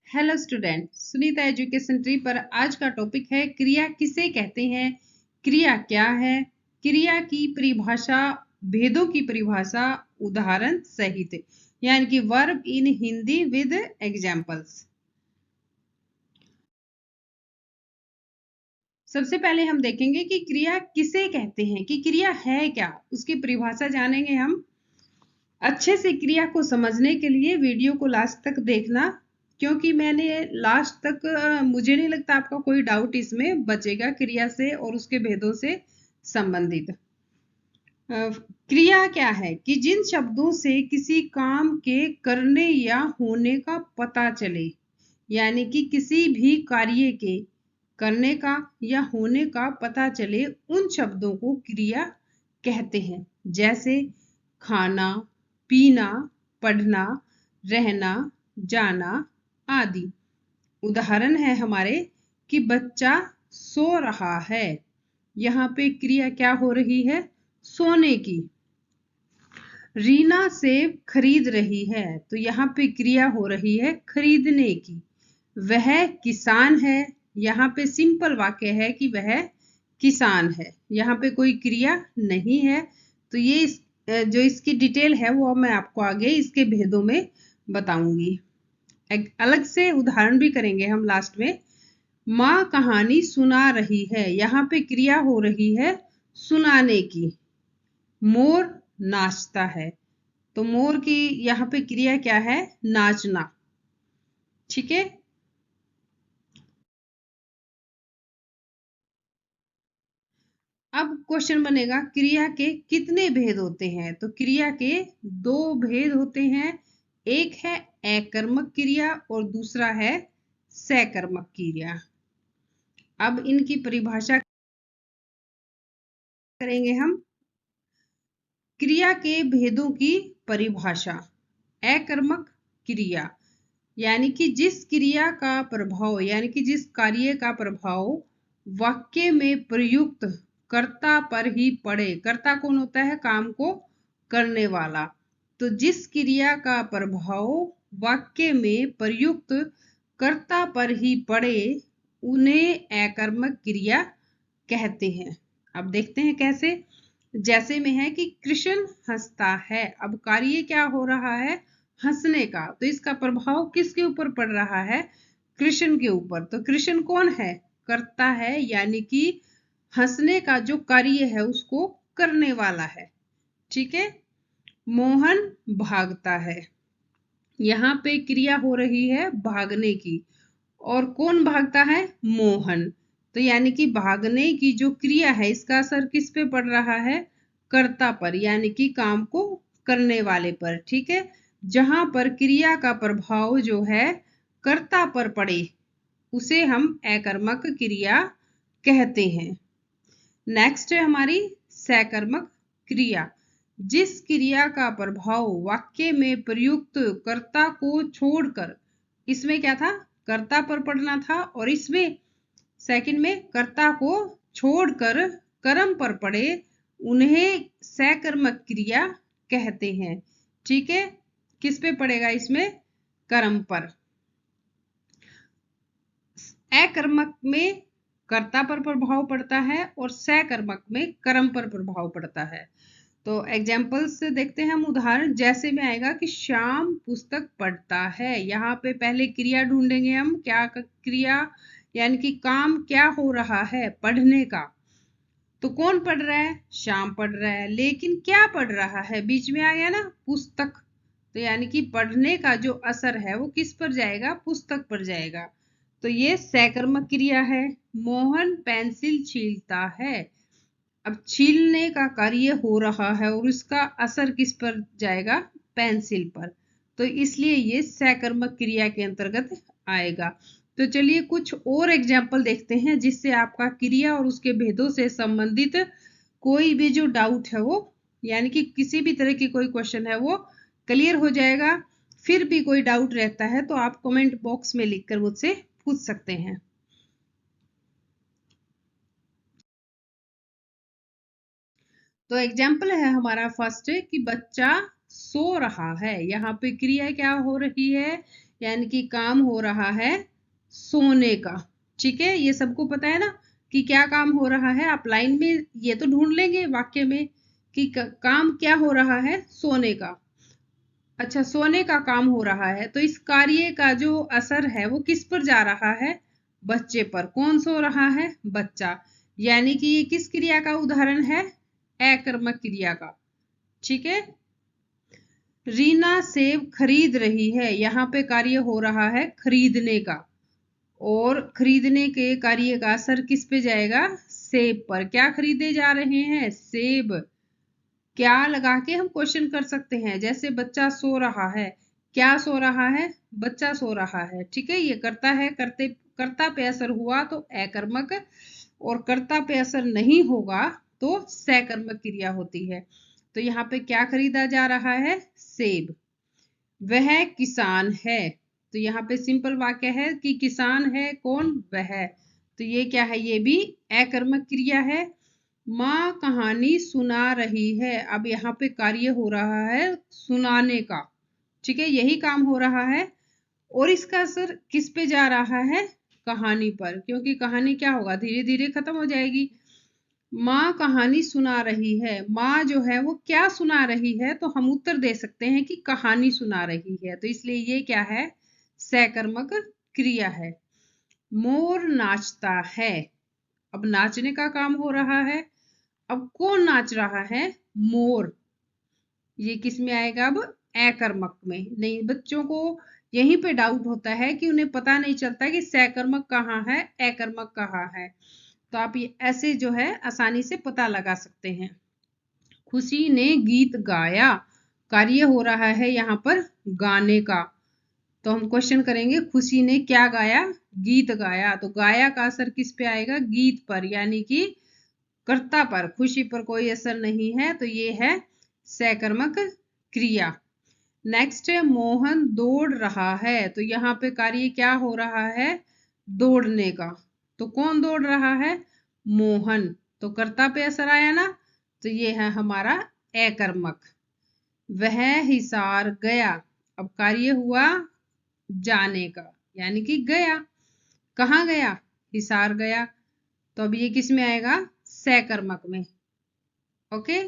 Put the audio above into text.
Hello student, Sunita education tree पर आज का टॉपिक है क्रिया किसे कहते हैं, क्रिया क्या है, क्रिया की परिभाषा, भेदों की परिभाषा, उदाहरण सहित, यानी कि verb in Hindi with examples. सबसे पहले हम देखेंगे कि क्रिया किसे कहते हैं, कि क्रिया है क्या, उसकी परिभाषा जानेंगे हम। अच्छे से क्रिया को समझने के लिए वीडियो को लास्ट तक देखना, क्योंकि मैंने लास्ट तक मुझे नहीं लगता आपका कोई डाउट इसमें बचेगा क्रिया से और उसके भेदों से संबंधित। क्रिया क्या है कि जिन शब्दों से किसी काम के करने या होने का पता चले, यानी कि किसी भी कार्य के करने का या होने का पता चले, उन शब्दों को क्रिया कहते हैं। जैसे खाना, पीना, पढ़ना, रहना, जाना आदि। उदाहरण है हमारे कि बच्चा सो रहा है, यहाँ पे क्रिया क्या हो रही है, सोने की। रीना सेब खरीद रही है, तो यहाँ पे क्रिया हो रही है खरीदने की। वह किसान है, यहाँ पे सिंपल वाक्य है कि वह किसान है, यहाँ पे कोई क्रिया नहीं है। तो ये जो इसकी डिटेल है वो मैं आपको आगे इसके भेदों में बताऊंगी। एक अलग से उदाहरण भी करेंगे हम लास्ट में। माँ कहानी सुना रही है, यहाँ पे क्रिया हो रही है सुनाने की। मोर नाचता है, तो मोर की यहाँ पे क्रिया क्या है, नाचना। ठीक है। अब क्वेश्चन बनेगा क्रिया के कितने भेद होते हैं, तो क्रिया के दो भेद होते हैं। एक है अकर्मक क्रिया और दूसरा है सकर्मक क्रिया। अब इनकी परिभाषा करेंगे हम। क्रिया के भेदों की परिभाषा। अकर्मक क्रिया यानी कि जिस क्रिया का प्रभाव, यानी कि जिस कार्य का प्रभाव वाक्य में प्रयुक्त कर्ता पर ही पड़े। कर्ता कौन होता है, काम को करने वाला। तो जिस क्रिया का प्रभाव वाक्य में प्रयुक्त कर्ता पर ही पड़े, उन्हें अकर्मक क्रिया कहते हैं। अब देखते हैं कैसे। जैसे में है कि कृष्ण हंसता है, अब कार्य क्या हो रहा है, हंसने का। तो इसका प्रभाव किसके ऊपर पड़ रहा है, कृष्ण के ऊपर। तो कृष्ण कौन है, कर्ता है, यानी कि हंसने का जो कार्य है उसको करने वाला है। ठीक है। मोहन भागता है, यहाँ पे क्रिया हो रही है भागने की, और कौन भागता है, मोहन। तो यानी कि भागने की जो क्रिया है इसका असर किस पे पड़ रहा है, कर्ता पर, यानी कि काम को करने वाले पर। ठीक है। जहां पर क्रिया का प्रभाव जो है कर्ता पर पड़े उसे हम अकर्मक क्रिया कहते हैं। नेक्स्ट है हमारी सकर्मक क्रिया। जिस क्रिया का प्रभाव वाक्य में प्रयुक्त कर्ता को छोड़कर, इसमें क्या था, कर्ता पर पड़ना था, और इसमें सेकंड में कर्ता को छोड़कर कर्म पर पड़े, उन्हें सकर्मक क्रिया कहते हैं। ठीक है। किस पे पड़ेगा, इसमें कर्म पर। अकर्मक में कर्ता पर प्रभाव पड़ता है और सकर्मक में कर्म पर प्रभाव पड़ता है। तो एग्जाम्पल्स देखते हैं हम, उदाहरण जैसे में आएगा कि श्याम पुस्तक पढ़ता है। यहाँ पे पहले क्रिया ढूंढेंगे हम, क्या क्रिया, यानी कि काम क्या हो रहा है, पढ़ने का। तो कौन पढ़ रहा है, श्याम पढ़ रहा है, लेकिन क्या पढ़ रहा है, बीच में आ गया ना पुस्तक। तो यानी कि पढ़ने का जो असर है वो किस पर जाएगा, पुस्तक पर जाएगा। तो ये सकर्मक क्रिया है। मोहन पेंसिल छीलता है, अब छीलने का कार्य हो रहा है और उसका असर किस पर जाएगा, पेंसिल पर। तो इसलिए ये सकर्मक क्रिया के अंतर्गत आएगा। तो चलिए कुछ और एग्जाम्पल देखते हैं जिससे आपका क्रिया और उसके भेदों से संबंधित कोई भी जो डाउट है वो, यानी कि किसी भी तरह की कोई क्वेश्चन है वो क्लियर हो जाएगा। फिर भी कोई डाउट रहता है तो आप कमेंट बॉक्स में लिखकर मुझसे पूछ सकते हैं। तो एग्जाम्पल है हमारा फर्स्ट कि बच्चा सो रहा है। यहाँ पे क्रिया क्या हो रही है, यानी कि काम हो रहा है सोने का। ठीक है, ये सबको पता है ना कि क्या काम हो रहा है। आप लाइन में ये तो ढूंढ लेंगे वाक्य में कि काम क्या हो रहा है, सोने का। अच्छा, सोने का काम हो रहा है, तो इस कार्य का जो असर है वो किस पर जा रहा है, बच्चे पर। कौन सो रहा है, बच्चा। यानी कि ये किस क्रिया का उदाहरण है, अकर्मक क्रिया का। ठीक है। रीना सेब खरीद रही है, यहाँ पे कार्य हो रहा है खरीदने का, और खरीदने के कार्य का असर किस पे जाएगा, सेब पर। क्या खरीदे जा रहे हैं, सेब। क्या लगा के हम क्वेश्चन कर सकते हैं, जैसे बच्चा सो रहा है, क्या सो रहा है, बच्चा सो रहा है। ठीक है, ये करता है, करते कर्ता पे असर हुआ तो अकर्मक, और कर्ता पे असर नहीं होगा तो सकर्मक क्रिया होती है। तो यहाँ पे क्या खरीदा जा रहा है, सेब। वह किसान है, तो यहाँ पे सिंपल वाक्य है कि किसान है कौन, वह। तो ये क्या है, ये भी अकर्मक क्रिया है। माँ कहानी सुना रही है, अब यहाँ पे कार्य हो रहा है सुनाने का। ठीक है, यही काम हो रहा है, और इसका असर किस पे जा रहा है, कहानी पर, क्योंकि कहानी क्या होगा, धीरे धीरे खत्म हो जाएगी। माँ कहानी सुना रही है, माँ जो है वो क्या सुना रही है, तो हम उत्तर दे सकते हैं कि कहानी सुना रही है, तो इसलिए ये क्या है, सकर्मक क्रिया है। मोर नाचता है, अब नाचने का काम हो रहा है। अब कौन नाच रहा है, मोर। ये किस में आएगा, अब अकर्मक में। नहीं, बच्चों को यहीं पे डाउट होता है कि उन्हें पता नहीं चलता कि सकर्मक कहाँ है, अकर्मक कहाँ है। तो आप ये ऐसे जो है आसानी से पता लगा सकते हैं। खुशी ने गीत गाया, कार्य हो रहा है यहाँ पर गाने का। तो हम क्वेश्चन करेंगे, खुशी ने क्या गाया, गीत गाया। तो गाया का असर किस पे आएगा, गीत पर, यानी कि कर्ता पर। खुशी पर कोई असर नहीं है, तो ये है सकर्मक क्रिया। नेक्स्ट है, मोहन दौड़ रहा है, तो यहाँ पे कार्य क्या हो रहा है, दौड़ने का। तो कौन दौड़ रहा है, मोहन। तो कर्ता पे असर आया ना, तो ये है हमारा अकर्मक। वह हिसार गया, अब कार्य हुआ जाने का, यानी कि गया। कहाँ गया, हिसार गया। तो अब ये किस में आएगा, सकर्मक में। ओके।